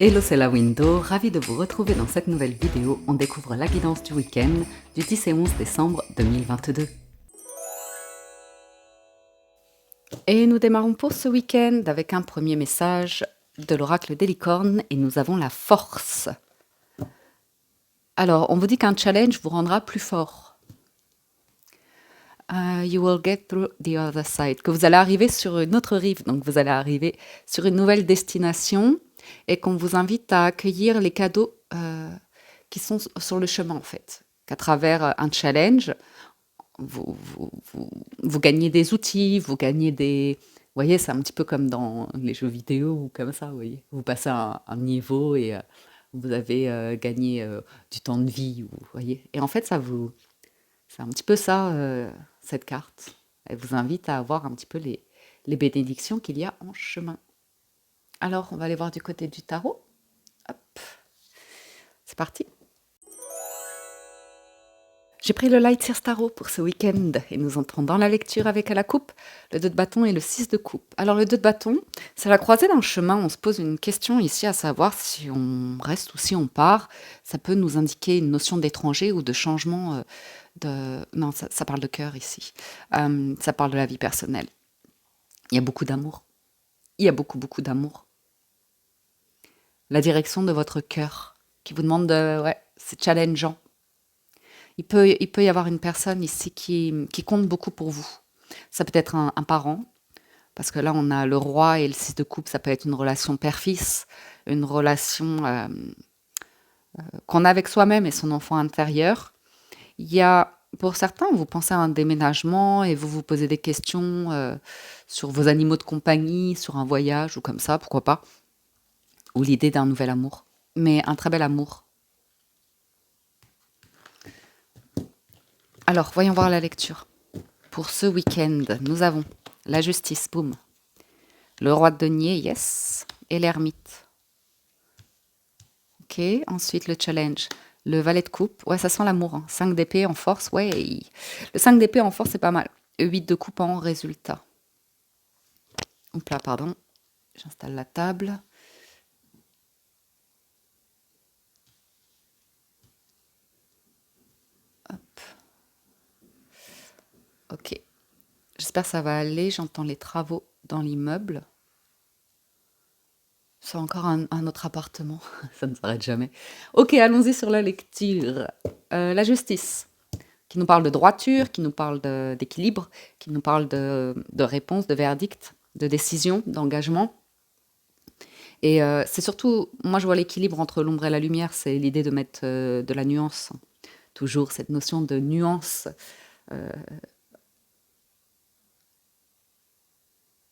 Hello, c'est la Window, ravie de vous retrouver dans cette nouvelle vidéo. On découvre la guidance du week-end du 10 et 11 décembre 2022. Et nous démarrons pour ce week-end avec un premier message de l'oracle des licornes et nous avons la force. Alors, on vous dit qu'un challenge vous rendra plus fort. You will get through the other side. Que vous allez arriver sur une autre rive, donc vous allez arriver sur une nouvelle destination et qu'on vous invite à accueillir les cadeaux qui sont sur le chemin en fait. Qu'à travers un challenge, vous gagnez des outils, vous gagnez des... Vous voyez, c'est un petit peu comme dans les jeux vidéo ou comme ça, vous voyez. Vous passez un niveau et vous avez gagné du temps de vie, vous voyez. Et en fait, c'est un petit peu ça, cette carte. Elle vous invite à avoir un petit peu les bénédictions qu'il y a en chemin. Alors, on va aller voir du côté du tarot. Hop, c'est parti. J'ai pris le Light Sears Tarot pour ce week-end et nous entrons dans la lecture avec à la coupe le 2 de bâton et le 6 de coupe. Alors le 2 de bâton, c'est la croisée d'un chemin. On se pose une question ici à savoir si on reste ou si on part. Ça peut nous indiquer une notion d'étranger ou de changement de... Non, ça parle de cœur ici. Ça parle de la vie personnelle. Il y a beaucoup d'amour. Il y a beaucoup d'amour. La direction de votre cœur qui vous demande de... Ouais, c'est challengeant. Il peut y avoir une personne ici qui compte beaucoup pour vous. Ça peut être un parent, parce que là, on a le roi et le 6 de coupe, ça peut être une relation père-fils, une relation qu'on a avec soi-même et son enfant intérieur. Il y a, pour certains, vous pensez à un déménagement et vous vous posez des questions sur vos animaux de compagnie, sur un voyage ou comme ça, pourquoi pas. Ou l'idée d'un nouvel amour. Mais un très bel amour. Alors, voyons voir la lecture. Pour ce week-end, nous avons la justice, boum. Le roi de denier, yes. Et l'ermite. Ok, ensuite le challenge. Le valet de coupe, ouais, ça sent l'amour. Hein. 5 d'épée en force, ouais. Le 5 d'épée en force, c'est pas mal. 8 de coupe en résultat. Hop là, pardon. J'installe la table. Hop. Ok. J'espère que ça va aller. J'entends les travaux dans l'immeuble. C'est encore un autre appartement. Ça ne s'arrête jamais. Ok, allons-y sur la lecture. La justice, qui nous parle de droiture, qui nous parle d'équilibre, qui nous parle de réponse, de verdict, de décision, d'engagement. Et c'est surtout, moi je vois l'équilibre entre l'ombre et la lumière, c'est l'idée de mettre de la nuance. Toujours cette notion de nuance.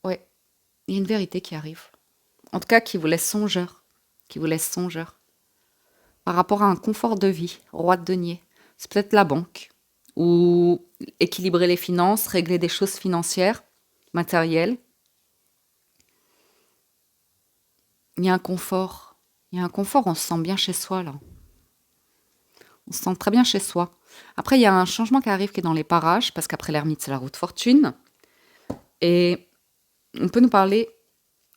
Ouais, il y a une vérité qui arrive. En tout cas, qui vous laisse songeur. Qui vous laisse songeur. Par rapport à un confort de vie, roi de denier. C'est peut-être la banque. Ou équilibrer les finances, régler des choses financières, matérielles. Il y a un confort. Il y a un confort, on se sent bien chez soi, là. On se sent très bien chez soi. Après, il y a un changement qui arrive qui est dans les parages, parce qu'après l'ermite, c'est la route fortune. Et on peut nous parler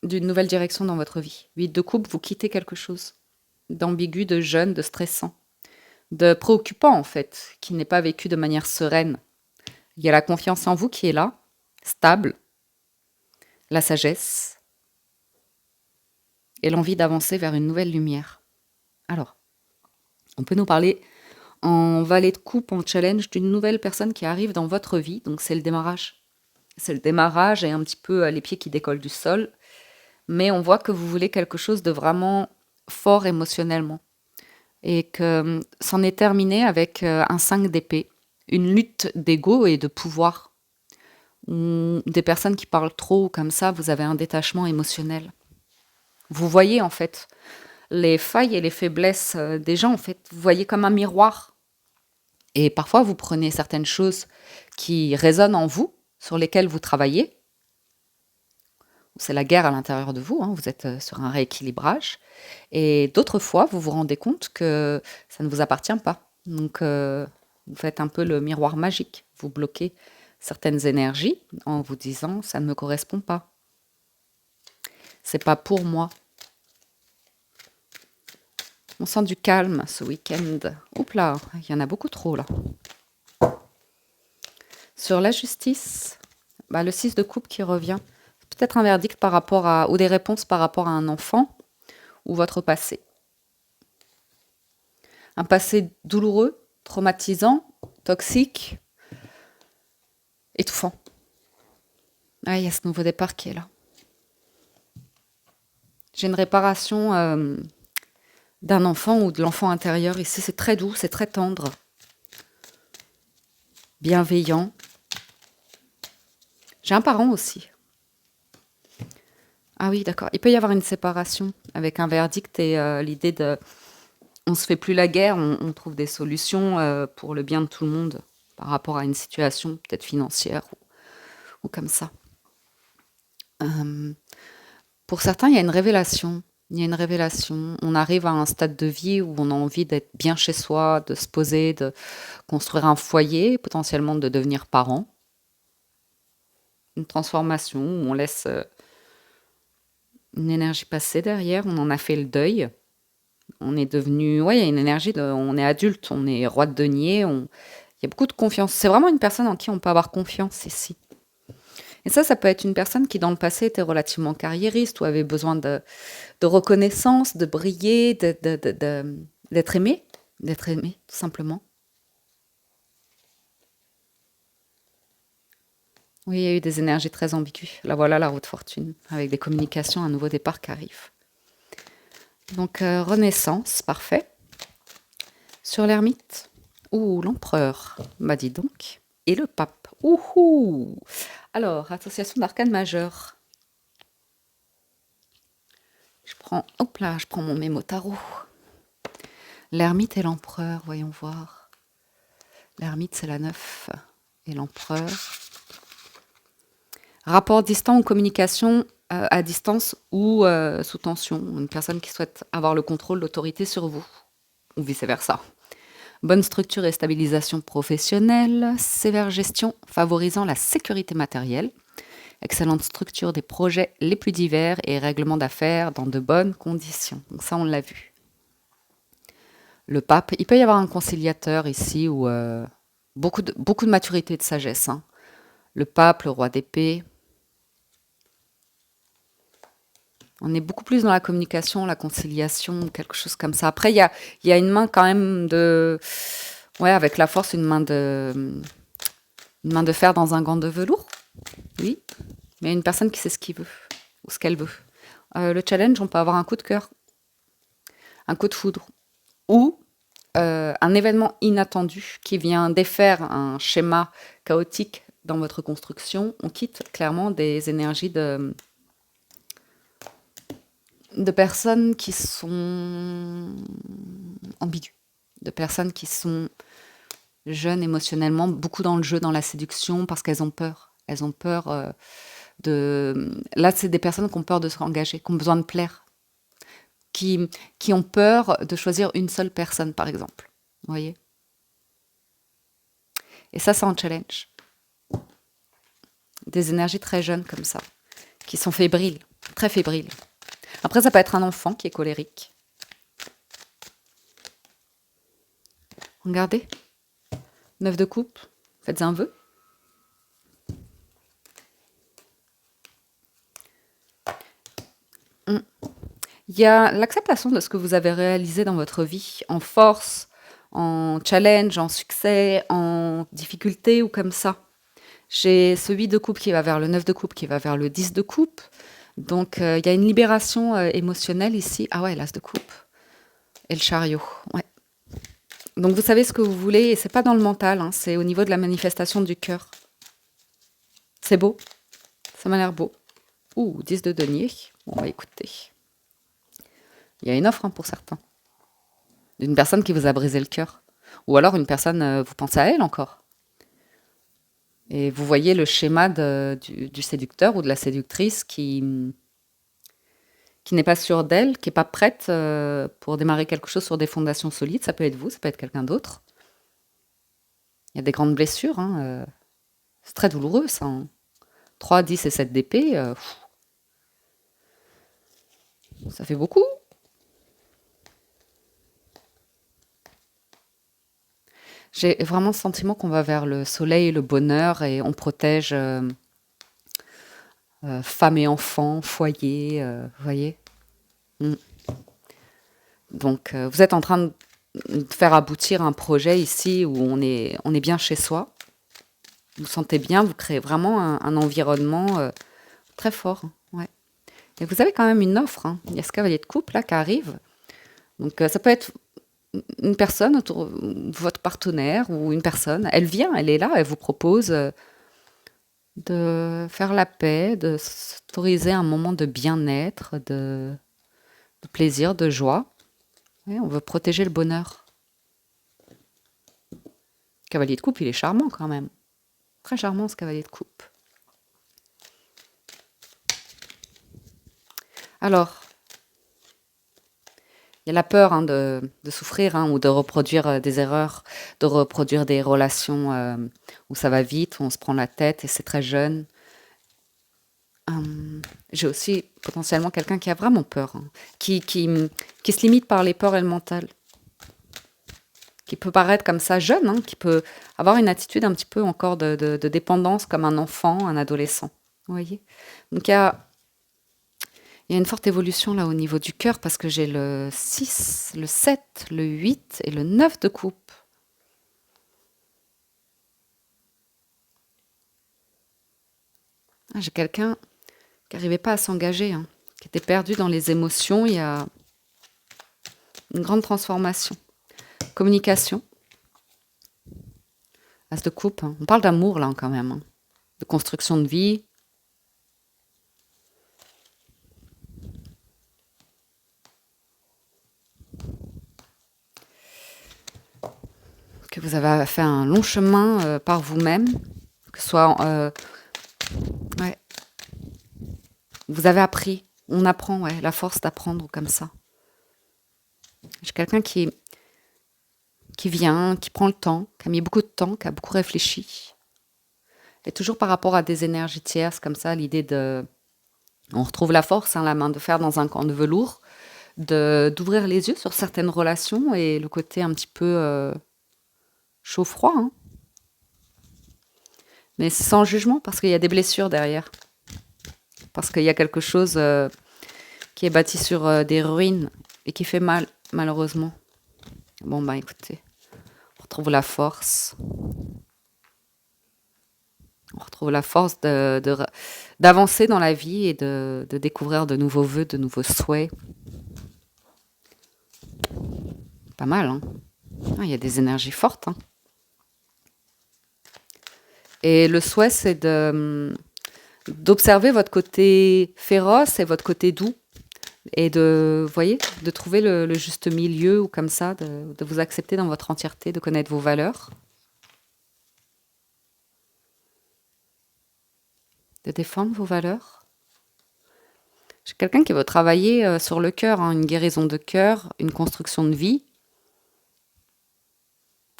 d'une nouvelle direction dans votre vie. 8 de coupe, vous quittez quelque chose d'ambigu, de jeune, de stressant, de préoccupant, en fait, qui n'est pas vécu de manière sereine. Il y a la confiance en vous qui est là, stable, la sagesse et l'envie d'avancer vers une nouvelle lumière. Alors, on peut nous parler en valet de coupe, en challenge, d'une nouvelle personne qui arrive dans votre vie. Donc, c'est le démarrage. C'est le démarrage et un petit peu les pieds qui décollent du sol. Mais on voit que vous voulez quelque chose de vraiment fort émotionnellement. Et que c'en est terminé avec un 5 d'épée. Une lutte d'ego et de pouvoir. Des personnes qui parlent trop comme ça, vous avez un détachement émotionnel. Vous voyez en fait les failles et les faiblesses des gens, en fait. Vous voyez comme un miroir. Et parfois, vous prenez certaines choses qui résonnent en vous, sur lesquelles vous travaillez. C'est la guerre à l'intérieur de vous, hein, vous êtes sur un rééquilibrage. Et d'autres fois, vous vous rendez compte que ça ne vous appartient pas. Donc, vous faites un peu le miroir magique. Vous bloquez certaines énergies en vous disant « ça ne me correspond pas ». C'est pas pour moi. On sent du calme ce week-end. Oups là, il y en a beaucoup trop là. Sur la justice, bah, le 6 de coupe qui revient. Peut-être un verdict par rapport à, ou des réponses par rapport à un enfant ou votre passé. Un passé douloureux, traumatisant, toxique, étouffant. Ah, il y a ce nouveau départ qui est là. J'ai une réparation d'un enfant ou de l'enfant intérieur. Ici, c'est très doux, c'est très tendre, bienveillant. J'ai un parent aussi. Ah oui, d'accord. Il peut y avoir une séparation avec un verdict et l'idée de on se fait plus la guerre, on trouve des solutions pour le bien de tout le monde par rapport à une situation peut-être financière ou comme ça. Pour certains, il y a une révélation. Il y a une révélation. On arrive à un stade de vie où on a envie d'être bien chez soi, de se poser, de construire un foyer, potentiellement de devenir parent. Une transformation où on laisse une énergie passer derrière, on en a fait le deuil. On est devenu, ouais, il y a une énergie on est adulte, on est roi de denier, il y a beaucoup de confiance. C'est vraiment une personne en qui on peut avoir confiance ici. Et ça peut être une personne qui dans le passé était relativement carriériste ou avait besoin de reconnaissance, de briller, d'être aimé, tout simplement. Oui, il y a eu des énergies très ambiguës. Là voilà la roue de fortune, avec des communications, un nouveau départ qui arrive. Donc renaissance, parfait. Sur l'ermite, ou l'empereur, bah dis donc, et le pape. Ouhou. Alors, association d'arcanes majeures. Je prends mon mémo tarot. L'ermite et l'empereur, voyons voir. L'ermite, c'est la 9. Et l'empereur. Rapport distant ou communication à distance ou sous tension. Une personne qui souhaite avoir le contrôle, l'autorité sur vous. Ou vice-versa. Bonne structure et stabilisation professionnelle. Sévère gestion favorisant la sécurité matérielle. Excellente structure des projets les plus divers et règlement d'affaires dans de bonnes conditions. Donc ça, on l'a vu. Le pape, il peut y avoir un conciliateur ici ou beaucoup de maturité et de sagesse. Hein. Le pape, le roi d'épée. On est beaucoup plus dans la communication, la conciliation, quelque chose comme ça. Après, il y a une main quand même de... Ouais, avec la force, une main de fer dans un gant de velours. Oui, mais une personne qui sait ce qu'il veut ou ce qu'elle veut. Le challenge, on peut avoir un coup de cœur, un coup de foudre ou un événement inattendu qui vient défaire un schéma chaotique dans votre construction. On quitte clairement des énergies de personnes qui sont ambiguës, de personnes qui sont jeunes émotionnellement, beaucoup dans le jeu, dans la séduction, parce qu'elles ont peur. Elles ont peur de... Là, c'est des personnes qui ont peur de se engager, qui ont besoin de plaire, qui ont peur de choisir une seule personne, par exemple. Vous voyez ? Et ça, c'est un challenge. Des énergies très jeunes comme ça, qui sont fébriles, très fébriles. Après, ça peut être un enfant qui est colérique. Regardez. 9 de coupe. Faites un vœu. Il y a l'acceptation de ce que vous avez réalisé dans votre vie, en force, en challenge, en succès, en difficulté ou comme ça. J'ai ce 8 de coupe qui va vers le 9 de coupe qui va vers le 10 de coupe. Donc, il y a une libération émotionnelle ici. Ah ouais, l'as de coupe. Et le chariot, ouais. Donc, vous savez ce que vous voulez et c'est pas dans le mental, hein, c'est au niveau de la manifestation du cœur. C'est beau. Ça m'a l'air beau. Ouh, 10 de denier. Bon, bah écoutez. Il y a une offre hein, pour certains. D'une personne qui vous a brisé le cœur. Ou alors une personne, vous pensez à elle encore. Et vous voyez le schéma du séducteur ou de la séductrice qui n'est pas sûre d'elle, qui n'est pas prête pour démarrer quelque chose sur des fondations solides. Ça peut être vous, ça peut être quelqu'un d'autre. Il y a des grandes blessures. Hein, c'est très douloureux, ça. Hein. 3, 10 et 7 d'épée, ça fait beaucoup. J'ai vraiment le sentiment qu'on va vers le soleil, le bonheur et on protège femmes et enfants, foyer, vous voyez. Mm. Donc, vous êtes en train de faire aboutir un projet ici où on est bien chez soi. Vous vous sentez bien, vous créez vraiment un environnement très fort, hein. Ouais. Et vous avez quand même une offre, hein. Il y a ce cavalier de coupe là qui arrive. Donc, ça peut être une personne autour, votre partenaire ou une personne. Elle vient, elle est là, elle vous propose de faire la paix, de s'autoriser un moment de bien-être, de plaisir, de joie. Ouais, on veut protéger le bonheur. Cavalier de coupe, il est charmant quand même. Très charmant ce cavalier de coupe. Alors, il y a la peur, hein, de souffrir, hein, ou de reproduire des erreurs, de reproduire des relations où ça va vite, où on se prend la tête et c'est très jeune. J'ai aussi potentiellement quelqu'un qui a vraiment peur, hein, qui se limite par les peurs et le mental, qui peut paraître comme ça jeune, hein, qui peut avoir une attitude un petit peu encore de dépendance comme un enfant, un adolescent. Vous voyez. Donc il y a une forte évolution là au niveau du cœur parce que j'ai le 6, le 7, le 8 et le 9 de coupe. J'ai quelqu'un qui n'arrivait pas à s'engager, hein, qui était perdu dans les émotions. Il y a une grande transformation. Communication, as de coupe, hein. On parle d'amour là quand même, hein, de construction de vie. Que vous avez fait un long chemin par vous-même, que ce soit ouais, vous avez appris, on apprend, ouais, la force d'apprendre comme ça. J'ai quelqu'un qui vient, qui prend le temps, qui a mis beaucoup de temps, qui a beaucoup réfléchi. Et toujours par rapport à des énergies tierces, comme ça, l'idée de... On retrouve la force, hein, la main de fer dans un camp de velours, d'ouvrir les yeux sur certaines relations et le côté un petit peu chaud-froid, hein. Mais sans jugement, parce qu'il y a des blessures derrière. Parce qu'il y a quelque chose qui est bâti sur des ruines et qui fait mal, malheureusement. Bon, bah écoutez, on retrouve la force. On retrouve la force d'avancer dans la vie et de découvrir de nouveaux vœux, de nouveaux souhaits. Pas mal, hein. Ah, il y a des énergies fortes, hein. Et le souhait, c'est d'observer votre côté féroce et votre côté doux. Et vous voyez, de trouver le juste milieu ou comme ça, de vous accepter dans votre entièreté, de connaître vos valeurs, de défendre vos valeurs. J'ai quelqu'un qui veut travailler sur le cœur, hein, une guérison de cœur, une construction de vie.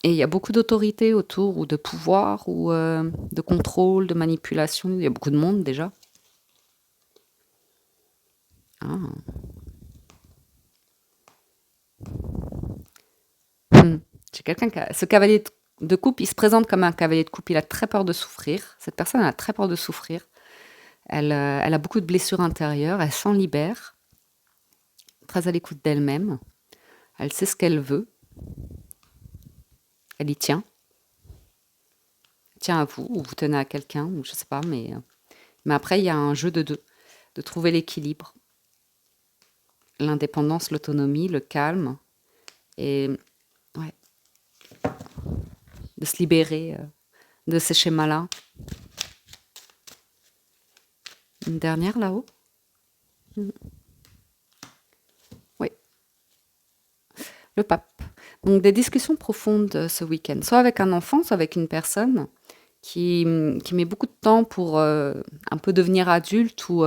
Et il y a beaucoup d'autorité autour, ou de pouvoir, ou de contrôle, de manipulation. Il y a beaucoup de monde déjà. Ah. J'ai quelqu'un ce cavalier de coupe, il se présente comme un cavalier de coupe. Il a très peur de souffrir. Cette personne a très peur de souffrir. Elle a beaucoup de blessures intérieures. Elle s'en libère. Très à l'écoute d'elle-même. Elle sait ce qu'elle veut. Elle y tient. Elle tient à vous, ou vous tenez à quelqu'un, ou je sais pas, mais après, il y a un jeu de deux, de trouver l'équilibre. L'indépendance, l'autonomie, le calme, et ouais, de se libérer de ces schémas-là. Une dernière là-haut. Oui, le pape. Donc des discussions profondes ce week-end, soit avec un enfant, soit avec une personne qui met beaucoup de temps pour un peu devenir adulte ou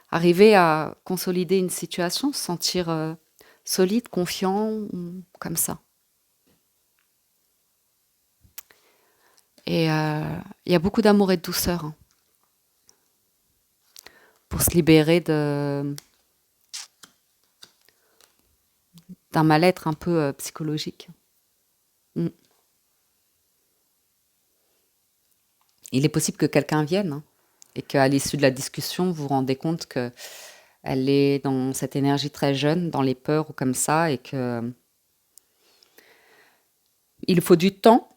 arriver à consolider une situation, se sentir solide, confiant, comme ça. Et il y a beaucoup d'amour et de douceur, hein, pour se libérer d'un mal-être un peu psychologique. Mm. Il est possible que quelqu'un vienne, hein, et qu'à l'issue de la discussion, vous vous rendez compte que elle est dans cette énergie très jeune, dans les peurs ou comme ça, et que il faut du temps.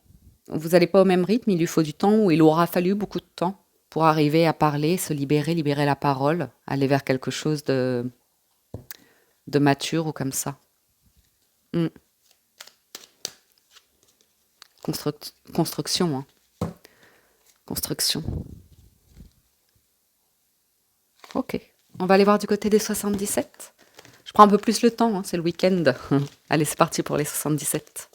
Vous n'allez pas au même rythme, il lui faut du temps, ou il aura fallu beaucoup de temps pour arriver à parler, se libérer, libérer la parole, aller vers quelque chose de mature ou comme ça. Mm. Construction, hein. Construction. Ok. On va aller voir du côté des 77. Je prends un peu plus le temps, hein, c'est le week-end. Allez, c'est parti pour les 77.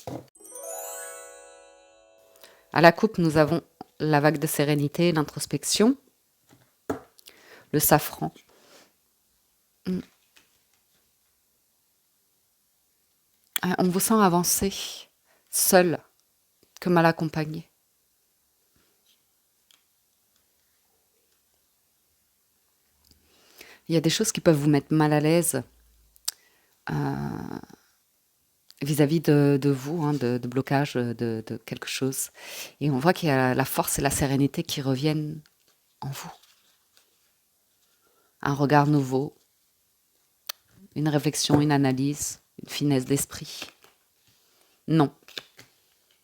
À la coupe, nous avons la vague de sérénité, l'introspection, le safran. Mm. On vous sent avancer, seul, que mal accompagné. Il y a des choses qui peuvent vous mettre mal à l'aise vis-à-vis de vous, hein, de blocage de quelque chose. Et on voit qu'il y a la force et la sérénité qui reviennent en vous. Un regard nouveau, une réflexion, une analyse, une finesse d'esprit. Non.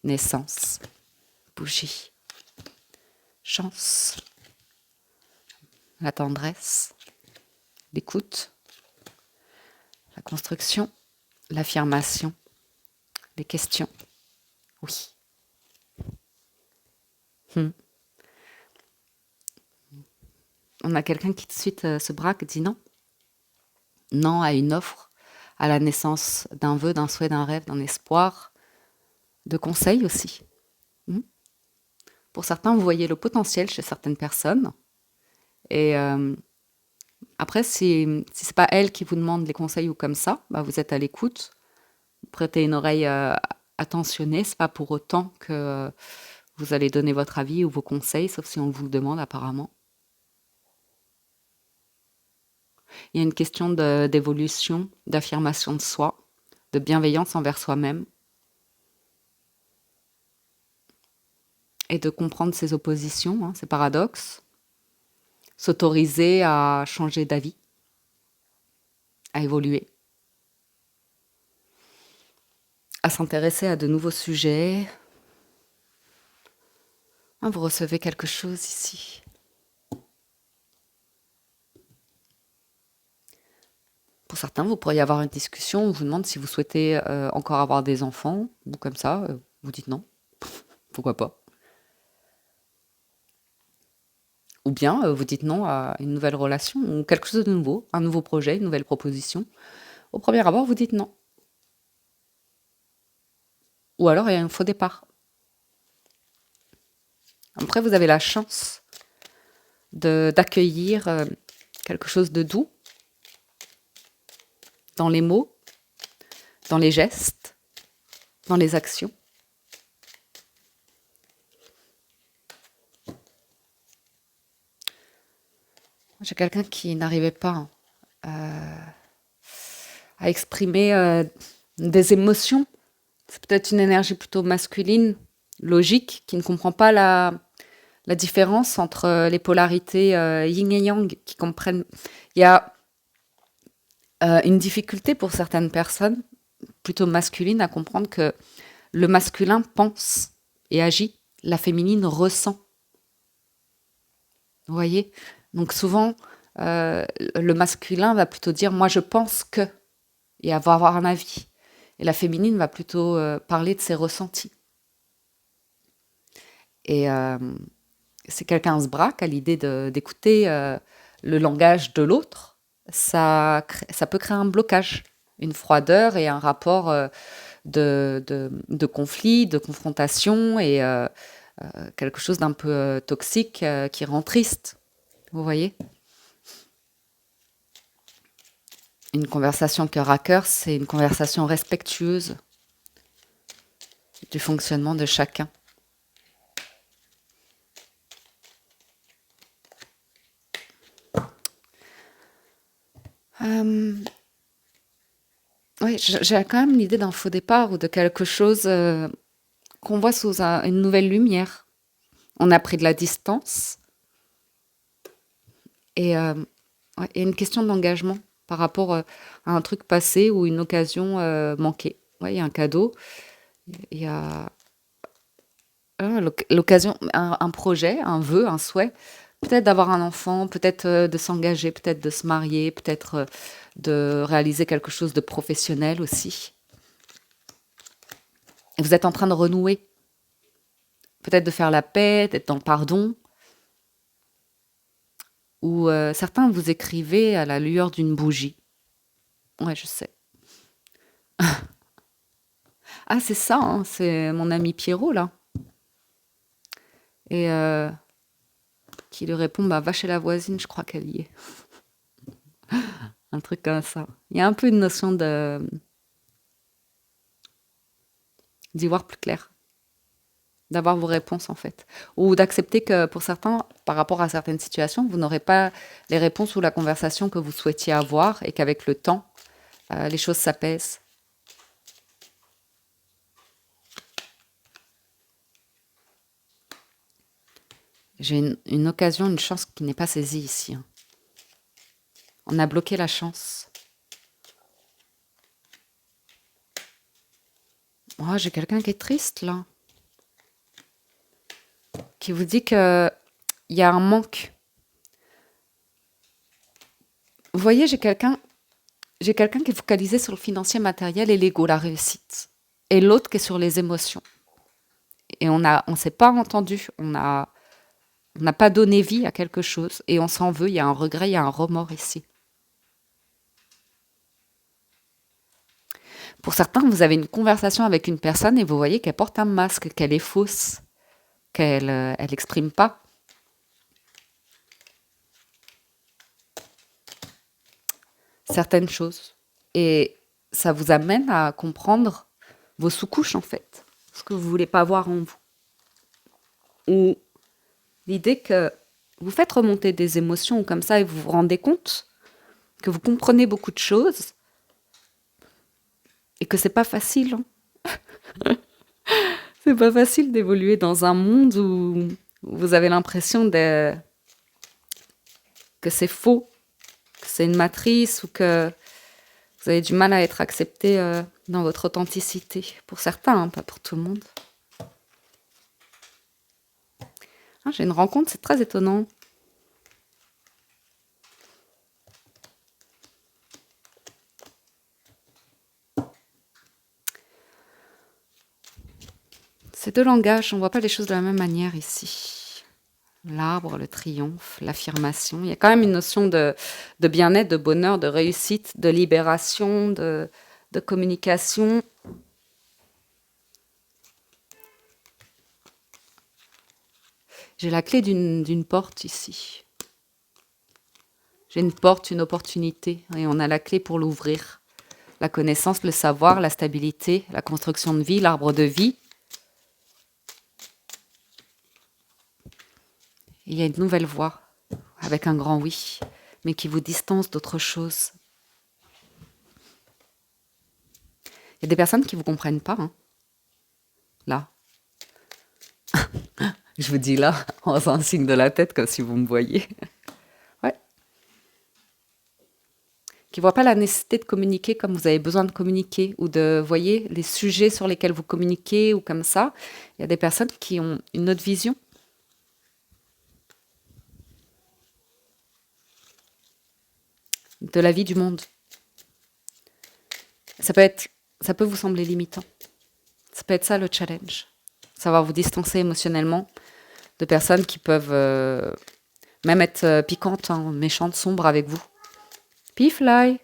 Naissance. Bougie. Chance. La tendresse. L'écoute. La construction. L'affirmation. Les questions. Oui. On a quelqu'un qui tout de suite se braque, dit non. Non à une offre, à la naissance d'un vœu, d'un souhait, d'un rêve, d'un espoir, de conseils aussi. Pour certains, vous voyez le potentiel chez certaines personnes. Et après, si c'est pas elle qui vous demande les conseils ou comme ça, bah vous êtes à l'écoute, vous prêtez une oreille attentionnée. C'est pas pour autant que vous allez donner votre avis ou vos conseils, sauf si on vous le demande apparemment. Il y a une question d'évolution, d'affirmation de soi, de bienveillance envers soi-même et de comprendre ses oppositions, hein, ses paradoxes, s'autoriser à changer d'avis, à évoluer, à s'intéresser à de nouveaux sujets. Ah, vous recevez quelque chose ici. Pour certains, vous pourriez avoir une discussion, on vous demande si vous souhaitez encore avoir des enfants, ou comme ça, vous dites non, pourquoi pas. Ou bien vous dites non à une nouvelle relation, ou quelque chose de nouveau, un nouveau projet, une nouvelle proposition. Au premier abord, vous dites non. Ou alors il y a un faux départ. Après, vous avez la chance d'accueillir quelque chose de doux dans les mots, dans les gestes, dans les actions. J'ai quelqu'un qui n'arrivait pas à exprimer des émotions. C'est peut-être une énergie plutôt masculine, logique, qui ne comprend pas la différence entre les polarités yin et yang, qui comprennent. Il y a une difficulté pour certaines personnes, plutôt masculines, à comprendre que le masculin pense et agit, la féminine ressent. Vous voyez? Donc souvent, le masculin va plutôt dire « moi je pense que » et avoir un avis. Et la féminine va plutôt parler de ses ressentis. Et si quelqu'un se braque à l'idée d'écouter le langage de l'autre, ça peut créer un blocage, une froideur et un rapport de conflit, de confrontation et quelque chose d'un peu toxique qui rend triste. Vous voyez? Une conversation cœur à cœur, c'est une conversation respectueuse du fonctionnement de chacun. Oui, j'ai quand même l'idée d'un faux départ ou de quelque chose qu'on voit sous une nouvelle lumière. On a pris de la distance. Et ouais, il y a une question d'engagement par rapport à un truc passé ou une occasion manquée. Ouais, il y a un cadeau, il y a l'occasion, un projet, un vœu, un souhait. Peut-être d'avoir un enfant, peut-être de s'engager, peut-être de se marier, peut-être de réaliser quelque chose de professionnel aussi. Et vous êtes en train de renouer, peut-être de faire la paix, d'être dans le pardon. Ou certains vous écrivez à la lueur d'une bougie. Ouais, je sais. Ah, c'est ça, hein, c'est mon ami Pierrot, là. Et qui lui répond, bah, va chez la voisine, je crois qu'elle y est. Un truc comme ça. Il y a un peu une notion d'y voir plus clair, d'avoir vos réponses, en fait. Ou d'accepter que, pour certains, par rapport à certaines situations, vous n'aurez pas les réponses ou la conversation que vous souhaitiez avoir et qu'avec le temps, les choses s'apaisent. J'ai une occasion, une chance qui n'est pas saisie ici, hein. On a bloqué la chance. Oh, j'ai quelqu'un qui est triste, là, qui vous dit que il y a un manque. Vous voyez, j'ai quelqu'un qui est focalisé sur le financier matériel et l'ego, la réussite. Et l'autre qui est sur les émotions. Et on s'est pas entendu. On n'a pas donné vie à quelque chose. Et on s'en veut. Il y a un regret, il y a un remords ici. Pour certains, vous avez une conversation avec une personne et vous voyez qu'elle porte un masque, qu'elle est fausse, elle exprime pas certaines choses. Et ça vous amène à comprendre vos sous-couches, en fait. Ce que vous voulez pas voir en vous. Ou l'idée que vous faites remonter des émotions comme ça et vous vous rendez compte que vous comprenez beaucoup de choses et que c'est pas facile, hein. C'est pas facile d'évoluer dans un monde où vous avez l'impression que c'est faux, que c'est une matrice ou que vous avez du mal à être accepté dans votre authenticité. Pour certains, hein, pas pour tout le monde. Ah, j'ai une rencontre, c'est très étonnant. Ces deux langages, on ne voit pas les choses de la même manière ici. L'arbre, le triomphe, l'affirmation. Il y a quand même une notion de bien-être, de bonheur, de réussite, de libération, de communication. J'ai la clé d'une porte ici. J'ai une porte, une opportunité, et on a la clé pour l'ouvrir. La connaissance, le savoir, la stabilité, la construction de vie, l'arbre de vie. Et il y a une nouvelle voie, avec un grand oui, mais qui vous distance d'autre chose. Il y a des personnes qui ne vous comprennent pas, hein. Là. Je vous dis là, en faisant un signe de la tête, comme si vous me voyiez. Ouais. Qui ne voient pas la nécessité de communiquer comme vous avez besoin de communiquer, ou de, voyez, les sujets sur lesquels vous communiquez, ou comme ça. Il y a des personnes qui ont une autre vision. De la vie du monde. Ça peut être, ça peut vous sembler limitant. Ça peut être ça le challenge. Savoir vous distancer émotionnellement de personnes qui peuvent même être piquantes, hein, méchantes, sombres avec vous. Pifly,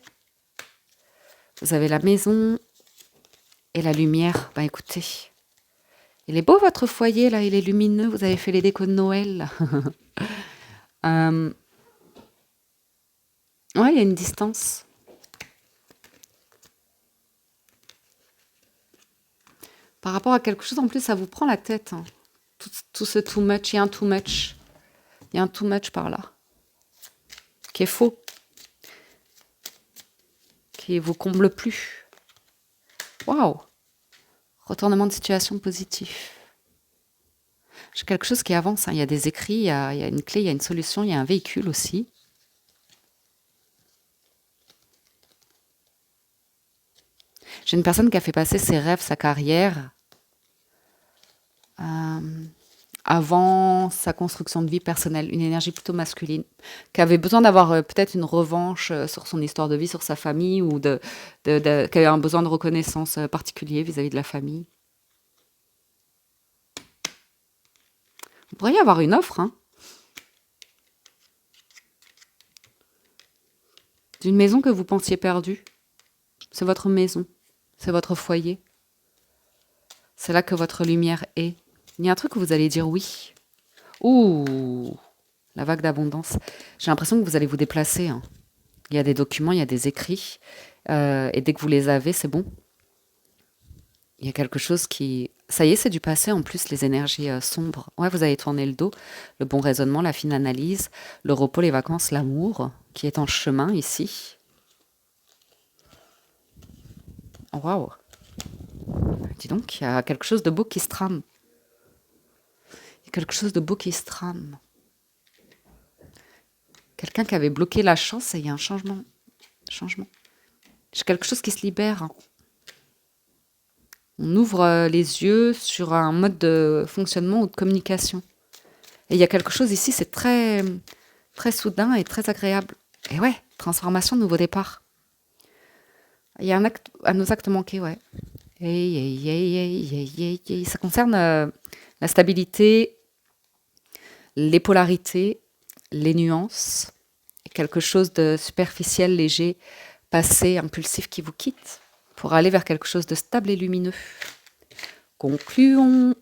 vous avez la maison et la lumière. Bah écoutez, il est beau votre foyer là, il est lumineux. Vous avez fait les décos de Noël. euh, ouais, il y a une distance. Par rapport à quelque chose, en plus, ça vous prend la tête, hein. Tout ce too much, il y a un too much. Il y a un too much par là. Qui est faux. Qui vous comble plus. Waouh! Retournement de situation positif. J'ai quelque chose qui avance, hein. Il y a des écrits, il y a une clé, il y a une solution, il y a un véhicule aussi. J'ai une personne qui a fait passer ses rêves, sa carrière, euh, avant sa construction de vie personnelle, une énergie plutôt masculine, qui avait besoin d'avoir peut-être une revanche sur son histoire de vie, sur sa famille, ou qui avait un besoin de reconnaissance particulier vis-à-vis de la famille. Vous pourriez avoir une offre, hein, d'une maison que vous pensiez perdue. C'est votre maison, c'est votre foyer, c'est là que votre lumière est. Il y a un truc où vous allez dire oui. Ouh, la vague d'abondance. J'ai l'impression que vous allez vous déplacer, hein. Il y a des documents, il y a des écrits, et dès que vous les avez, c'est bon. Il y a quelque chose qui... Ça y est, c'est du passé en plus, les énergies sombres. Ouais, vous avez tourné le dos, le bon raisonnement, la fine analyse, le repos, les vacances, l'amour, qui est en chemin ici. Waouh. Dis donc, il y a quelque chose de beau qui se trame. Il y a quelque chose de beau qui se trame. Quelqu'un qui avait bloqué la chance et il y a un changement. Changement. J'ai quelque chose qui se libère, hein. On ouvre les yeux sur un mode de fonctionnement ou de communication. Et il y a quelque chose ici, c'est très, très soudain et très agréable. Et ouais, transformation, nouveau départ. Il y a un nos actes manqués, ouais. Hey, hey, hey, hey, hey, hey, hey. Ça concerne la stabilité, les polarités, les nuances, et quelque chose de superficiel, léger, passé, impulsif qui vous quitte pour aller vers quelque chose de stable et lumineux. Concluons.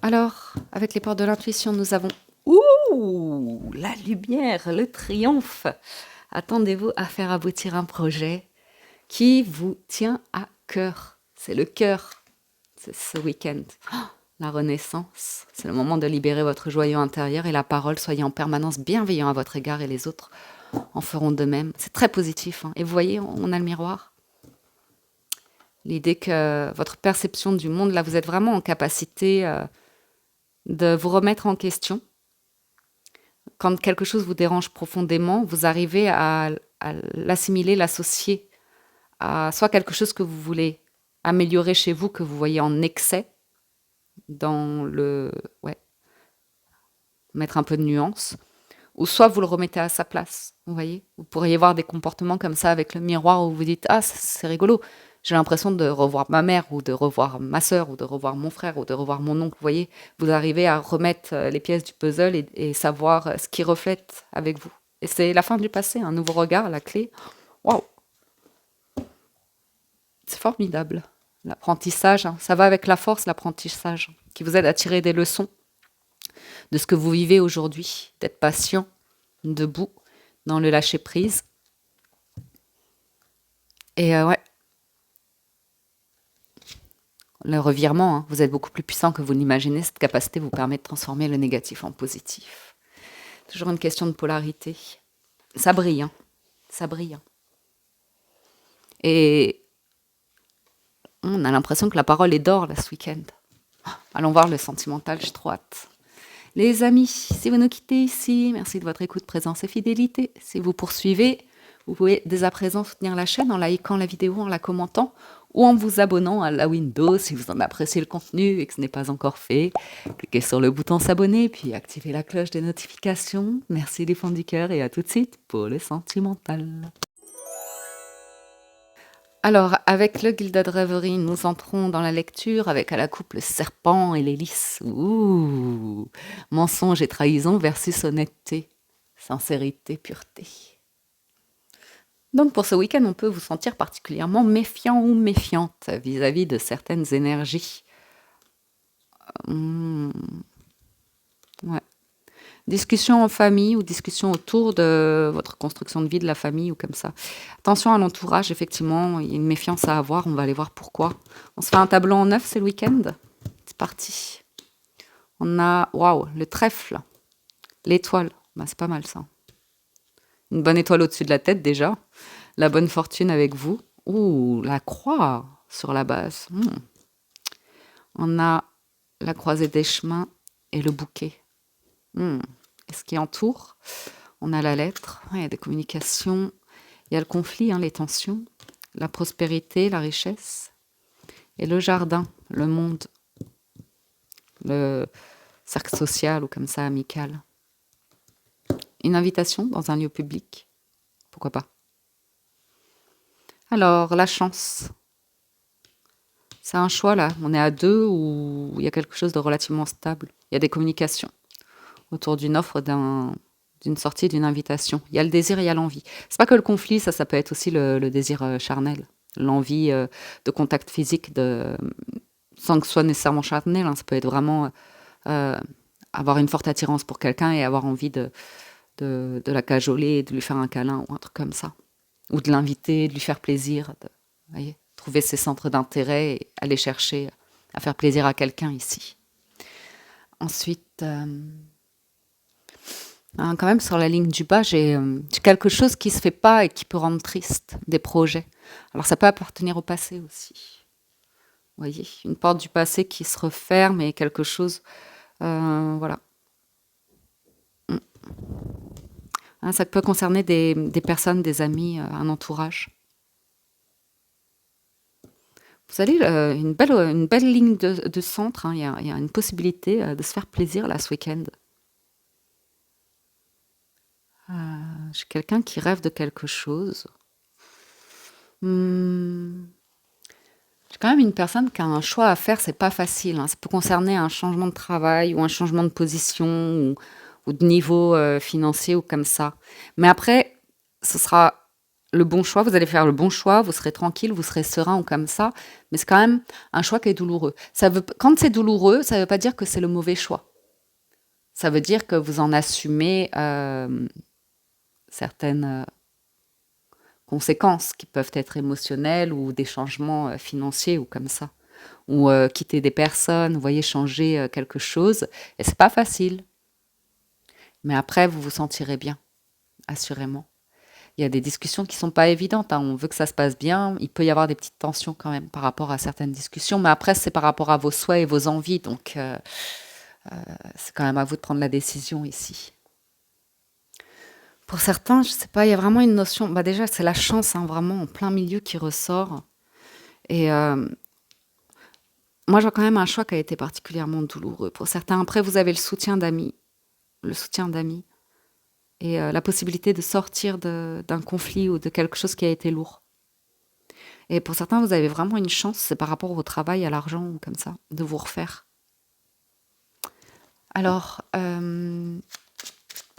Alors, avec les portes de l'intuition, nous avons la lumière, le triomphe. Attendez-vous à faire aboutir un projet qui vous tient à cœur. C'est le cœur, c'est ce week-end. La renaissance, c'est le moment de libérer votre joyau intérieur et la parole. Soyez en permanence bienveillant à votre égard et les autres en feront de même. C'est très positif, hein. Et vous voyez, on a le miroir. L'idée que votre perception du monde, là, vous êtes vraiment en capacité de vous remettre en question. Quand quelque chose vous dérange profondément, vous arrivez à l'assimiler, l'associer à soit quelque chose que vous voulez améliorer chez vous, que vous voyez en excès, dans le... Ouais, mettre un peu de nuance, ou soit vous le remettez à sa place, vous voyez. Vous pourriez voir des comportements comme ça avec le miroir où vous dites « Ah, c'est rigolo, j'ai l'impression de revoir ma mère, ou de revoir ma sœur, ou de revoir mon frère, ou de revoir mon oncle. » Vous voyez, vous arrivez à remettre les pièces du puzzle et savoir ce qui reflète avec vous. Et c'est la fin du passé, un nouveau regard, la clé. Waouh! C'est formidable. L'apprentissage, hein, ça va avec la force, l'apprentissage, qui vous aide à tirer des leçons de ce que vous vivez aujourd'hui, d'être patient, debout, dans le lâcher-prise. Et ouais, le revirement, hein, vous êtes beaucoup plus puissant que vous l'imaginez. Cette capacité vous permet de transformer le négatif en positif. Toujours une question de polarité. Ça brille, hein. Ça brille. Hein. Et on a l'impression que la parole est d'or là ce week-end. Allons voir le sentimental, j'ai trop hâte. Les amis, si vous nous quittez ici, merci de votre écoute, présence et fidélité. Si vous poursuivez, vous pouvez dès à présent soutenir la chaîne en likant la vidéo, en la commentant ou en vous abonnant à la window si vous en appréciez le contenu et que ce n'est pas encore fait. Cliquez sur le bouton s'abonner puis activez la cloche des notifications. Merci des fonds du cœur et à tout de suite pour le sentimental. Alors, avec le Gilded Reverie, nous entrons dans la lecture avec à la coupe le serpent et les lys. Ouh, mensonge et trahison versus honnêteté, sincérité, pureté. Donc pour ce week-end, on peut vous sentir particulièrement méfiant ou méfiante vis-à-vis de certaines énergies. Ouais. Discussion en famille ou discussion autour de votre construction de vie, de la famille ou comme ça. Attention à l'entourage, effectivement, il y a une méfiance à avoir, on va aller voir pourquoi. On se fait un tableau en neuf, c'est le week-end. C'est parti. On a, waouh, le trèfle, l'étoile, bah, c'est pas mal ça. Une bonne étoile au-dessus de la tête déjà. La bonne fortune avec vous. Ouh, la croix sur la base. On a la croisée des chemins et le bouquet. Et ce qui entoure, on a la lettre, il y a des communications, il y a le conflit, les tensions, la prospérité, la richesse, et le jardin, le monde, le cercle social ou comme ça, amical. Une invitation dans un lieu public, pourquoi pas. Alors, la chance. C'est un choix là, on est à deux ou il y a quelque chose de relativement stable. Il y a des communications autour d'une offre, d'une sortie, d'une invitation. Il y a le désir et il y a l'envie. C'est pas que le conflit, ça peut être aussi le désir charnel. L'envie de contact physique, sans que ce soit nécessairement charnel, ça peut être vraiment euh, avoir une forte attirance pour quelqu'un et avoir envie de la cajoler, de lui faire un câlin ou un truc comme ça. Ou de l'inviter, de lui faire plaisir. Vous voyez, trouver ses centres d'intérêt et aller chercher à faire plaisir à quelqu'un ici. Ensuite, quand même sur la ligne du bas, j'ai quelque chose qui se fait pas et qui peut rendre triste, des projets. Alors ça peut appartenir au passé aussi. Vous voyez, une porte du passé qui se referme et quelque chose, voilà. Ça peut concerner des personnes, des amis, un entourage. Vous allez une belle ligne de centre. Il y a une possibilité de se faire plaisir là ce week-end. J'ai quelqu'un qui rêve de quelque chose. J'ai quand même une personne qui a un choix à faire, c'est pas facile. Ça peut concerner un changement de travail ou un changement de position ou de niveau financier ou comme ça. Mais après, ce sera le bon choix, vous allez faire le bon choix, vous serez tranquille, vous serez serein ou comme ça. Mais c'est quand même un choix qui est douloureux. Quand c'est douloureux, ça ne veut pas dire que c'est le mauvais choix. Ça veut dire que vous en assumez certaines conséquences qui peuvent être émotionnelles ou des changements financiers ou comme ça. Ou quitter des personnes, vous voyez, changer quelque chose. Et c'est pas facile. Mais après, vous vous sentirez bien, assurément. Il y a des discussions qui sont pas évidentes. On veut que ça se passe bien. Il peut y avoir des petites tensions quand même par rapport à certaines discussions. Mais après, c'est par rapport à vos souhaits et vos envies. Donc, c'est quand même à vous de prendre la décision ici. Pour certains, je sais pas, il y a vraiment une notion. Bah déjà, c'est la chance, vraiment en plein milieu qui ressort. Et moi, j'ai quand même un choix qui a été particulièrement douloureux pour certains. Après, vous avez le soutien d'amis, et la possibilité de sortir d'un conflit ou de quelque chose qui a été lourd. Et pour certains, vous avez vraiment une chance, c'est par rapport au travail, à l'argent ou comme ça, de vous refaire. Alors,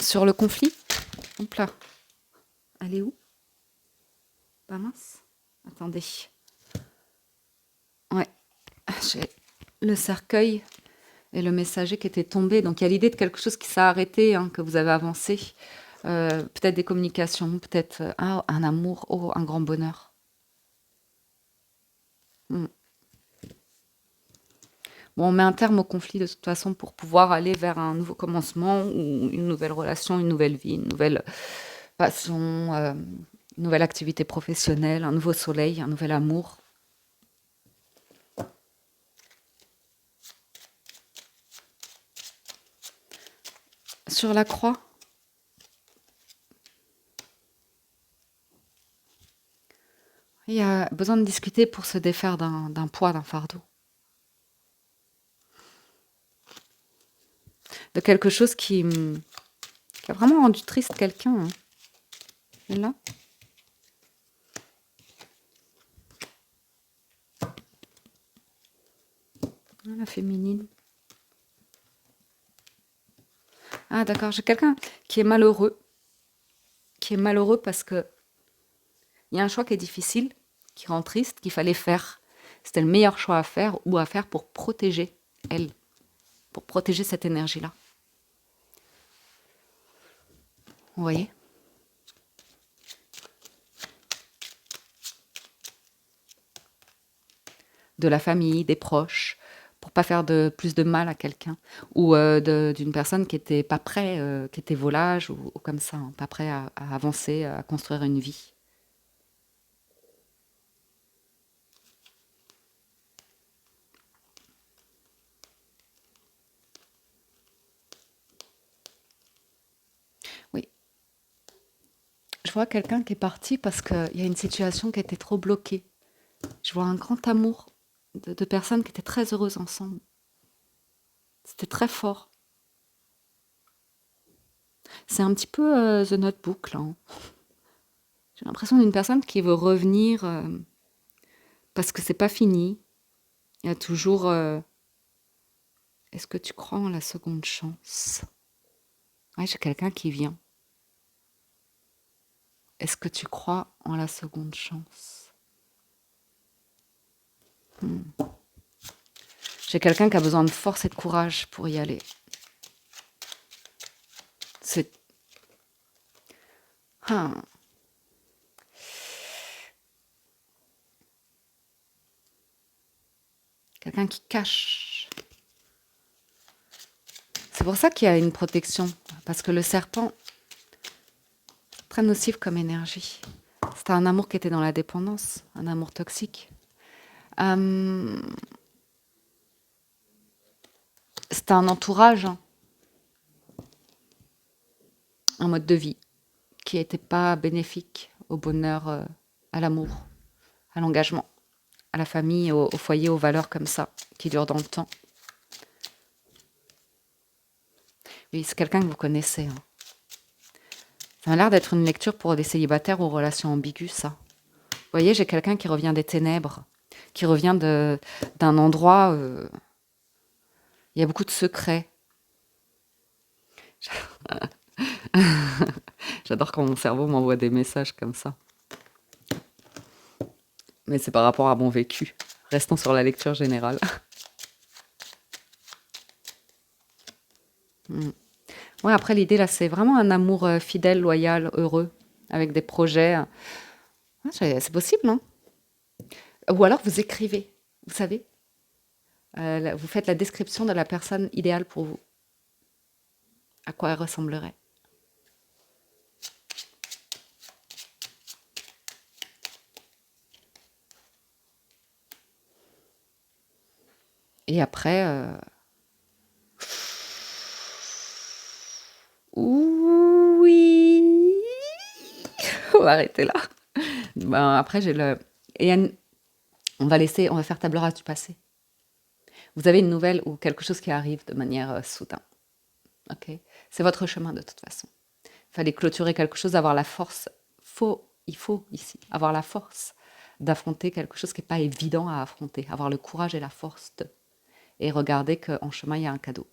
sur le conflit, hop là, elle est où? Pas mince. Attendez. Ouais, j'ai le cercueil et le messager qui était tombé. Donc il y a l'idée de quelque chose qui s'est arrêté, que vous avez avancé. Peut-être des communications, peut-être un amour, un grand bonheur. Mm. Bon, on met un terme au conflit de toute façon pour pouvoir aller vers un nouveau commencement ou une nouvelle relation, une nouvelle vie, une nouvelle passion, une nouvelle activité professionnelle, un nouveau soleil, un nouvel amour. Sur la croix, il y a besoin de discuter pour se défaire d'un poids, d'un fardeau. De quelque chose qui a vraiment rendu triste quelqu'un. Et là, la féminine. Ah d'accord, j'ai quelqu'un qui est malheureux. Qui est malheureux parce que il y a un choix qui est difficile, qui rend triste, qu'il fallait faire. C'était le meilleur choix à faire ou à faire pour protéger elle, pour protéger cette énergie-là. Vous voyez? De la famille, des proches, pour pas faire plus de mal à quelqu'un. Ou d'une personne qui était pas prêt, qui était volage ou comme ça, pas prêt à avancer, à construire une vie. vois quelqu'un qui est parti parce qu'il y a une situation qui était trop bloquée. Je vois un grand amour de personnes qui étaient très heureuses ensemble. C'était très fort. C'est un petit peu The Notebook, là, hein. J'ai l'impression d'une personne qui veut revenir parce que c'est pas fini. Il y a toujours est-ce que tu crois en la seconde chance? Ouais, j'ai quelqu'un qui vient. Est-ce que tu crois en la seconde chance? J'ai quelqu'un qui a besoin de force et de courage pour y aller. C'est ah, quelqu'un qui cache. C'est pour ça qu'il y a une protection. Parce que le serpent, très nocif comme énergie. C'était un amour qui était dans la dépendance, un amour toxique. Euh, C'était un entourage, hein, un mode de vie qui n'était pas bénéfique au bonheur, à l'amour, à l'engagement, à la famille, au foyer, aux valeurs comme ça, qui durent dans le temps. Oui, c'est quelqu'un que vous connaissez, hein. Ça a l'air d'être une lecture pour des célibataires aux relations ambiguës, ça. Vous voyez, j'ai quelqu'un qui revient des ténèbres, qui revient d'un endroit où il y a beaucoup de secrets. J'adore quand mon cerveau m'envoie des messages comme ça. Mais c'est par rapport à mon vécu. Restons sur la lecture générale. Mm. Ouais, après, l'idée, là, c'est vraiment un amour fidèle, loyal, heureux, avec des projets. Ah, c'est possible, hein? Ou alors, vous écrivez, vous savez. Vous faites la description de la personne idéale pour vous. À quoi elle ressemblerait. Et après, oui, on va arrêter là. Ben, après, j'ai le... Et on va faire table rase du passé. Vous avez une nouvelle ou quelque chose qui arrive de manière soudain. Ok, c'est votre chemin de toute façon. Il fallait clôturer quelque chose, avoir la force. Il faut ici avoir la force d'affronter quelque chose qui n'est pas évident à affronter, avoir le courage et la force de. Et regardez qu'en chemin, il y a un cadeau.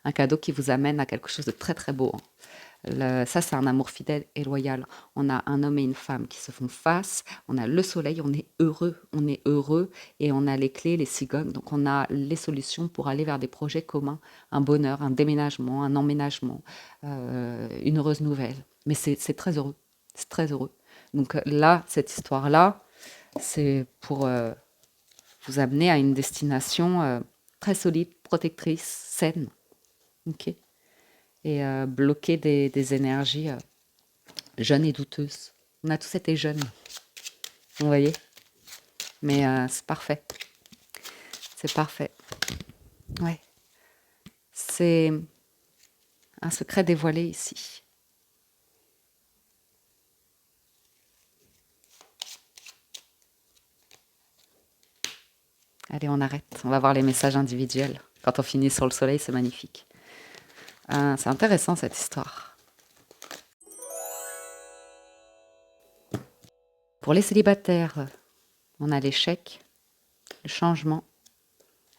Un cadeau qui vous amène à quelque chose de très très beau, hein. Ça, c'est un amour fidèle et loyal. On a un homme et une femme qui se font face, on a le soleil, on est heureux et on a les clés, les cigognes, donc on a les solutions pour aller vers des projets communs, un bonheur, un déménagement, un emménagement, une heureuse nouvelle. Mais c'est très heureux, c'est très heureux. Donc là, cette histoire-là, c'est pour vous amener à une destination très solide, protectrice, saine, ok, et bloquer des énergies jeunes et douteuses. On a tous été jeunes, vous voyez, mais c'est parfait. C'est parfait. Ouais. C'est un secret dévoilé ici. Allez, on arrête. On va voir les messages individuels. Quand on finit sur le soleil, c'est magnifique. C'est intéressant cette histoire. Pour les célibataires, on a l'échec, le changement,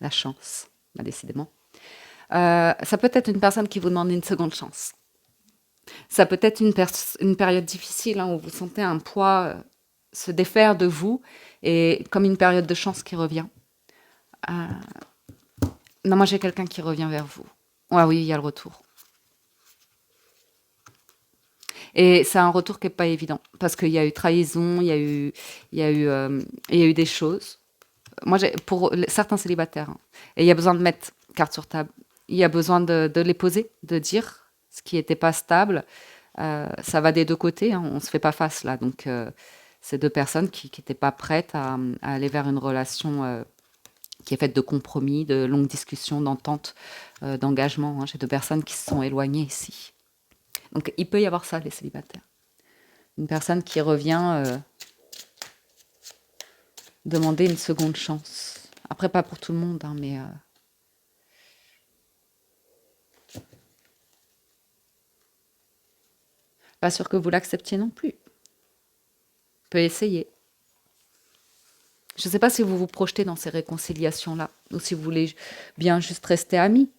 la chance, bah, décidément. Ça peut être une personne qui vous demande une seconde chance. Ça peut être une période difficile, hein, où vous sentez un poids se défaire de vous et comme une période de chance qui revient. Euh, non, moi j'ai quelqu'un qui revient vers vous. Ouais, oui, il y a le retour. Et c'est un retour qui n'est pas évident parce qu'il y a eu trahison, il y a eu, il y a eu des choses. Moi, pour certains célibataires, hein, et il y a besoin de mettre carte sur table. Il y a besoin de les poser, de dire ce qui n'était pas stable. Ça va des deux côtés, hein, on ne se fait pas face là. Donc, c'est deux personnes qui n'étaient pas prêtes à aller vers une relation qui est faite de compromis, de longues discussions, d'entente, d'engagement, hein. J'ai deux personnes qui se sont éloignées ici. Donc, il peut y avoir ça, les célibataires. Une personne qui revient demander une seconde chance. Après, pas pour tout le monde, hein, mais pas sûr que vous l'acceptiez non plus. On peut essayer. Je ne sais pas si vous vous projetez dans ces réconciliations-là, ou si vous voulez bien juste rester amis.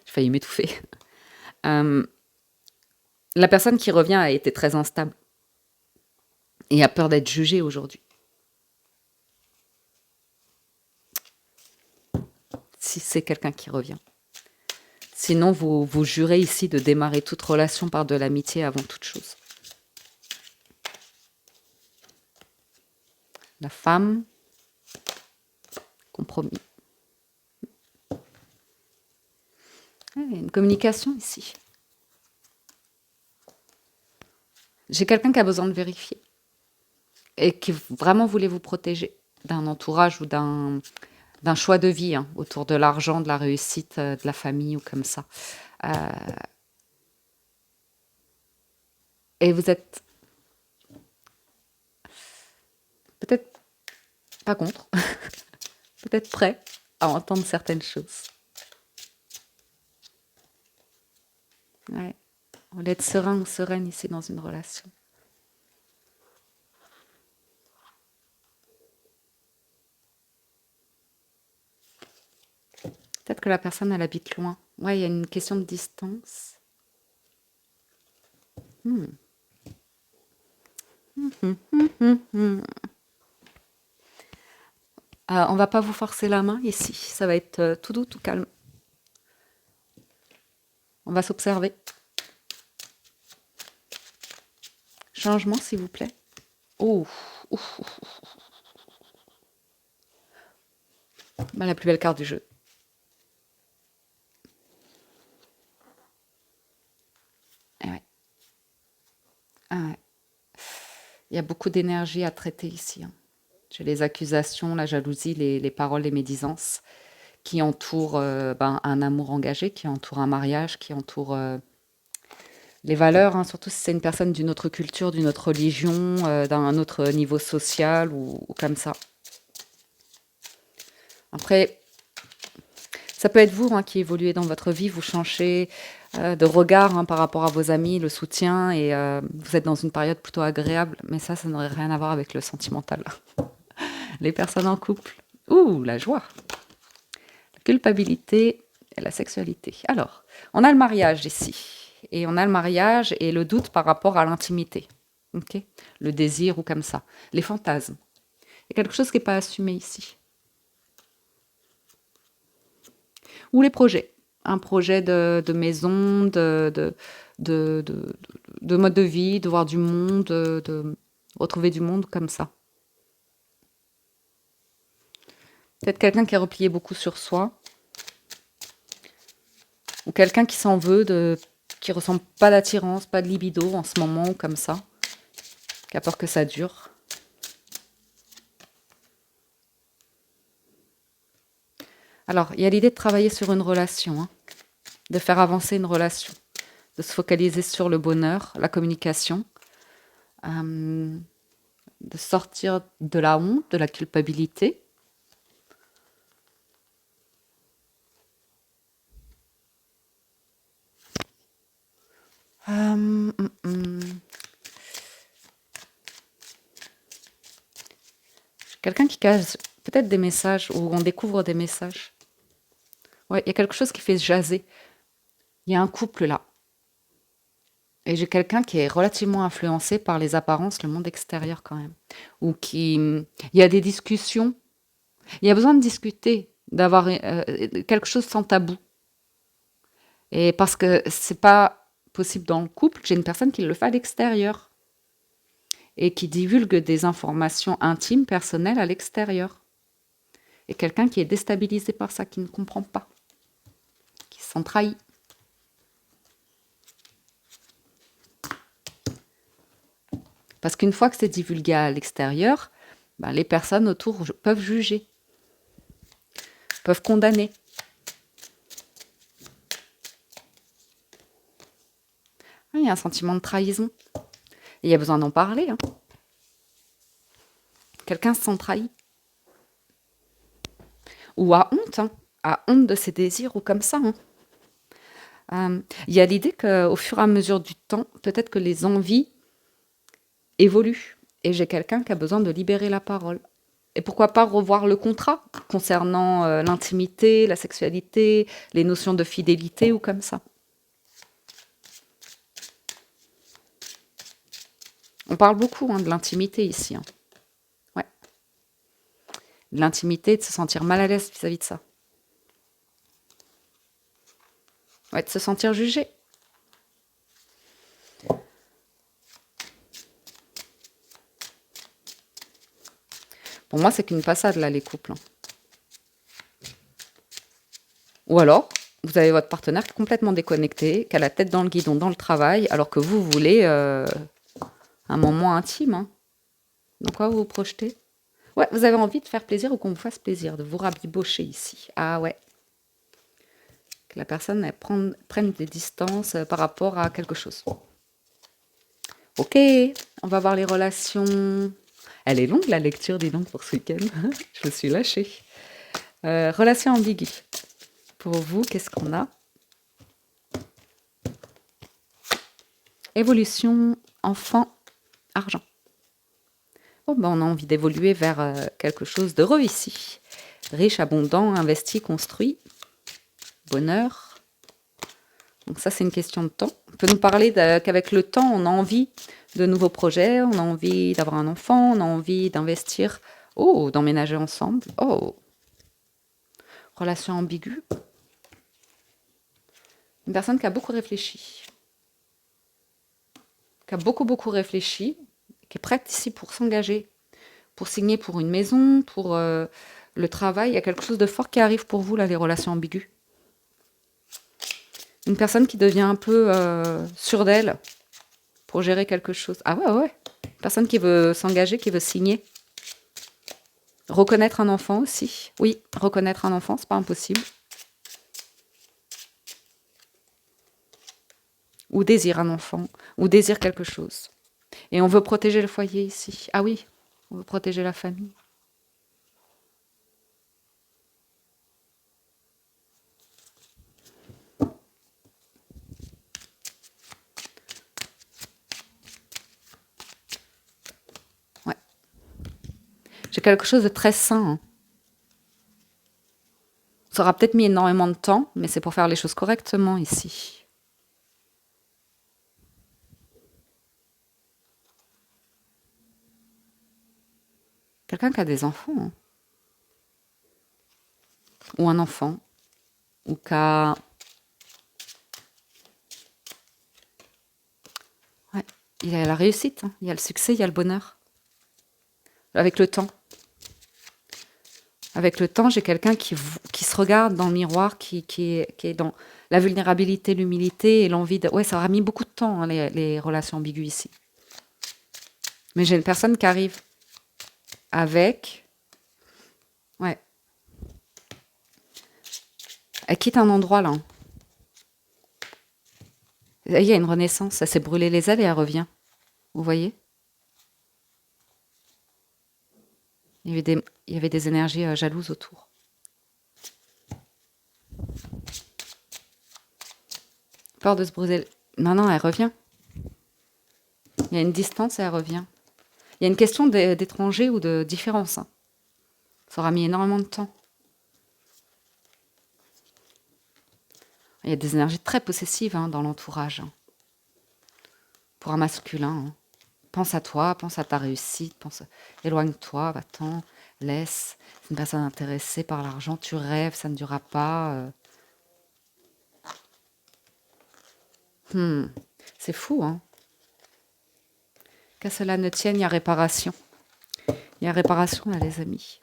J'ai failli m'étouffer. La personne qui revient a été très instable et a peur d'être jugée aujourd'hui. Si c'est quelqu'un qui revient. Sinon, vous jurez ici de démarrer toute relation par de l'amitié avant toute chose. La femme, compromis. Il y a une communication ici. J'ai quelqu'un qui a besoin de vérifier et qui vraiment voulait vous protéger d'un entourage ou d'un choix de vie, hein, autour de l'argent, de la réussite, de la famille ou comme ça. Et vous êtes peut-être pas contre, peut-être prêt à entendre certaines choses. Ouais. On va être serein ou sereine ici dans une relation. Peut-être que la personne, elle habite loin. Ouais, il y a une question de distance. On va pas vous forcer la main ici. Ça va être tout doux, tout calme. On va s'observer. Changement, s'il vous plaît. Oh, ouf, ouf. Bah, la plus belle carte du jeu. Eh ouais. Ah ouais. Il y a beaucoup d'énergie à traiter ici, hein. J'ai les accusations, la jalousie, les paroles, les médisances qui entourent un amour engagé, qui entourent un mariage, qui entourent les valeurs, hein, surtout si c'est une personne d'une autre culture, d'une autre religion, d'un autre niveau social ou comme ça. Après, ça peut être vous, hein, qui évoluez dans votre vie, vous changez de regard, hein, par rapport à vos amis, le soutien, et vous êtes dans une période plutôt agréable, mais ça n'aurait rien à voir avec le sentimental. Les personnes en couple, ouh, la joie, la culpabilité et la sexualité. Alors, on a le mariage ici, et on a le mariage et le doute par rapport à l'intimité, ok, le désir ou comme ça, les fantasmes. Il y a quelque chose qui n'est pas assumé ici. Ou les projets. Un projet de maison, de mode de vie, de voir du monde, de retrouver du monde comme ça. Peut-être quelqu'un qui est replié beaucoup sur soi. Ou quelqu'un qui s'en veut, qui ressent pas d'attirance, pas de libido en ce moment, ou comme ça. Qui a peur que ça dure. Alors, il y a l'idée de travailler sur une relation, hein, de faire avancer une relation, de se focaliser sur le bonheur, la communication, de sortir de la honte, de la culpabilité. Quelqu'un qui cache peut-être des messages, ou on découvre des messages. Ouais, il y a quelque chose qui fait jaser. Il y a un couple là. Et j'ai quelqu'un qui est relativement influencé par les apparences, le monde extérieur quand même. Ou qui... Il y a des discussions. Il y a besoin de discuter, d'avoir quelque chose sans tabou. Et parce que c'est pas possible dans le couple, j'ai une personne qui le fait à l'extérieur. Et qui divulgue des informations intimes, personnelles à l'extérieur. Et quelqu'un qui est déstabilisé par ça, qui ne comprend pas, qui se sent trahi. Parce qu'une fois que c'est divulgué à l'extérieur, ben, les personnes autour peuvent juger, peuvent condamner. Il y a un sentiment de trahison. Et il y a besoin d'en parler, hein. Quelqu'un se sent trahi. Ou a honte, hein. A honte de ses désirs ou comme ça, hein. Il y a l'idée qu'au fur et à mesure du temps, peut-être que les envies évoluent. Et j'ai quelqu'un qui a besoin de libérer la parole. Et pourquoi pas revoir le contrat concernant l'intimité, la sexualité, les notions de fidélité ou comme ça. On parle beaucoup de l'intimité ici, hein. Ouais. De l'intimité, de se sentir mal à l'aise vis-à-vis de ça. Ouais, de se sentir jugé. Pour moi, c'est qu'une passade, là, les couples, hein. Ou alors, vous avez votre partenaire qui est complètement déconnecté, qui a la tête dans le guidon, dans le travail, alors que vous voulez un moment intime, hein. Dans quoi vous vous projetez? Ouais, vous avez envie de faire plaisir ou qu'on vous fasse plaisir, de vous rabibocher ici. Ah ouais. Que la personne elle prenne des distances par rapport à quelque chose. Ok, on va voir les relations. Elle est longue la lecture, dis donc, pour ce week-end. Je me suis lâchée. Relations ambiguës. Pour vous, qu'est-ce qu'on a? Évolution, enfant, argent. Bon, ben, on a envie d'évoluer vers quelque chose d'heureux ici. Riche, abondant, investi, construit. Bonheur. Donc ça, c'est une question de temps. On peut nous parler qu'avec le temps, on a envie de nouveaux projets, on a envie d'avoir un enfant, on a envie d'investir. Oh, d'emménager ensemble. Oh, relation ambiguë. Une personne qui a beaucoup réfléchi. Qui a beaucoup réfléchi, qui est prête ici pour s'engager, pour signer pour une maison, pour le travail. Il y a quelque chose de fort qui arrive pour vous, là, les relations ambiguës. Une personne qui devient un peu sûre d'elle pour gérer quelque chose. Ah ouais, ouais. Une personne qui veut s'engager, qui veut signer. Reconnaître un enfant aussi. Oui, reconnaître un enfant, c'est pas impossible. Ou désire un enfant, ou désire quelque chose. Et on veut protéger le foyer ici. Ah oui, on veut protéger la famille. Ouais. J'ai quelque chose de très sain, hein. Ça aura peut-être mis énormément de temps, mais c'est pour faire les choses correctement ici. Quelqu'un qui a des enfants, hein. Ou un enfant, ou qui a... Ouais. Il y a la réussite, hein. Il y a le succès, il y a le bonheur. Avec le temps. Avec le temps, j'ai quelqu'un qui se regarde dans le miroir, qui est dans la vulnérabilité, l'humilité et l'envie de... Ouais, ça aura mis beaucoup de temps, hein, les relations ambiguës ici. Mais j'ai une personne qui arrive avec... Ouais. Elle quitte un endroit, là. Il y a une renaissance. Elle s'est brûlée les ailes et elle revient. Vous voyez? Il y avait des énergies jalouses autour. Peur de se brûler. Non, non, elle revient. Il y a une distance et elle revient. Il y a une question d'étranger ou de différence, hein. Ça aura mis énormément de temps. Il y a des énergies très possessives, hein, dans l'entourage, hein. Pour un masculin, hein. Pense à toi, pense à ta réussite, éloigne-toi, va-t'en, laisse. C'est une personne intéressée par l'argent, tu rêves, ça ne durera pas. C'est fou, hein. Qu'à cela ne tienne, il y a réparation. Il y a réparation, là, les amis.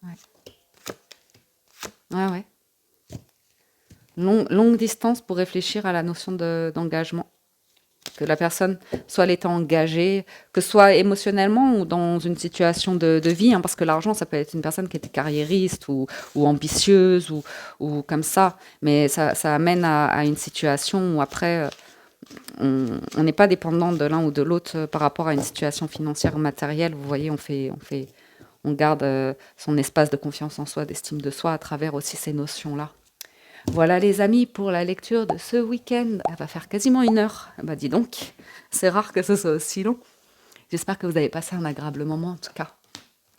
Ouais. Ouais, ouais. Longue distance pour réfléchir à la notion d'engagement. Que la personne, soit elle est engagée, que ce soit émotionnellement ou dans une situation de vie, hein, parce que l'argent, ça peut être une personne qui était carriériste ou ambitieuse ou comme ça, mais ça amène à une situation où après, on n'est pas dépendant de l'un ou de l'autre par rapport à une situation financière ou matérielle. Vous voyez, on garde son espace de confiance en soi, d'estime de soi à travers aussi ces notions-là. Voilà les amis pour la lecture de ce week-end. Elle va faire quasiment 1 heure. Bah dis donc, c'est rare que ce soit aussi long. J'espère que vous avez passé un agréable moment en tout cas.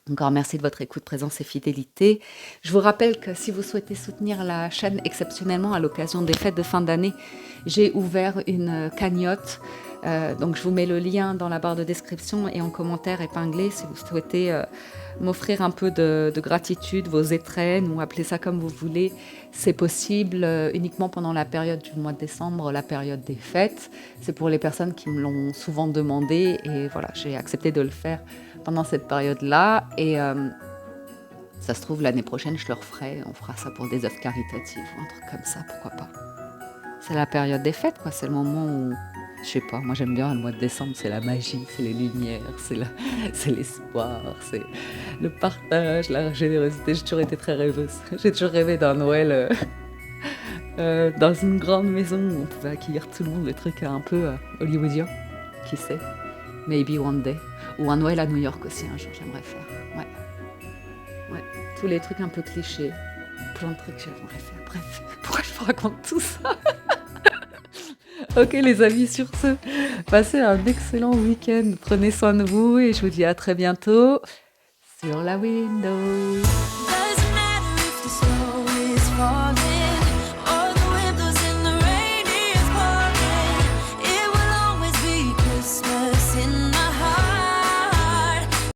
Encore merci de votre écoute, présence et fidélité. Je vous rappelle que si vous souhaitez soutenir la chaîne exceptionnellement à l'occasion des fêtes de fin d'année, j'ai ouvert une cagnotte. Donc je vous mets le lien dans la barre de description et en commentaire épinglé si vous souhaitez m'offrir un peu de gratitude, vos étrennes ou appelez ça comme vous voulez. C'est possible uniquement pendant la période du mois de décembre, la période des fêtes. C'est pour les personnes qui me l'ont souvent demandé et voilà, j'ai accepté de le faire pendant cette période-là. Et ça se trouve, l'année prochaine, je le referai. On fera ça pour des œuvres caritatives ou un truc comme ça, pourquoi pas. C'est la période des fêtes, quoi. C'est le moment où, je sais pas, moi j'aime bien le mois de décembre, c'est la magie, c'est les lumières, c'est l'espoir, c'est le partage, la générosité. J'ai toujours été très rêveuse. J'ai toujours rêvé d'un Noël dans une grande maison où on pouvait accueillir tout le monde, des trucs un peu hollywoodiens, qui sait. Maybe one day. Ou un Noël à New York aussi, un jour, j'aimerais faire. Ouais. Tous les trucs un peu clichés. Plein de trucs que j'aimerais faire. Bref, pourquoi je vous raconte tout ça? Ok les amis, sur ce, passez un excellent week-end. Prenez soin de vous et je vous dis à très bientôt sur la window.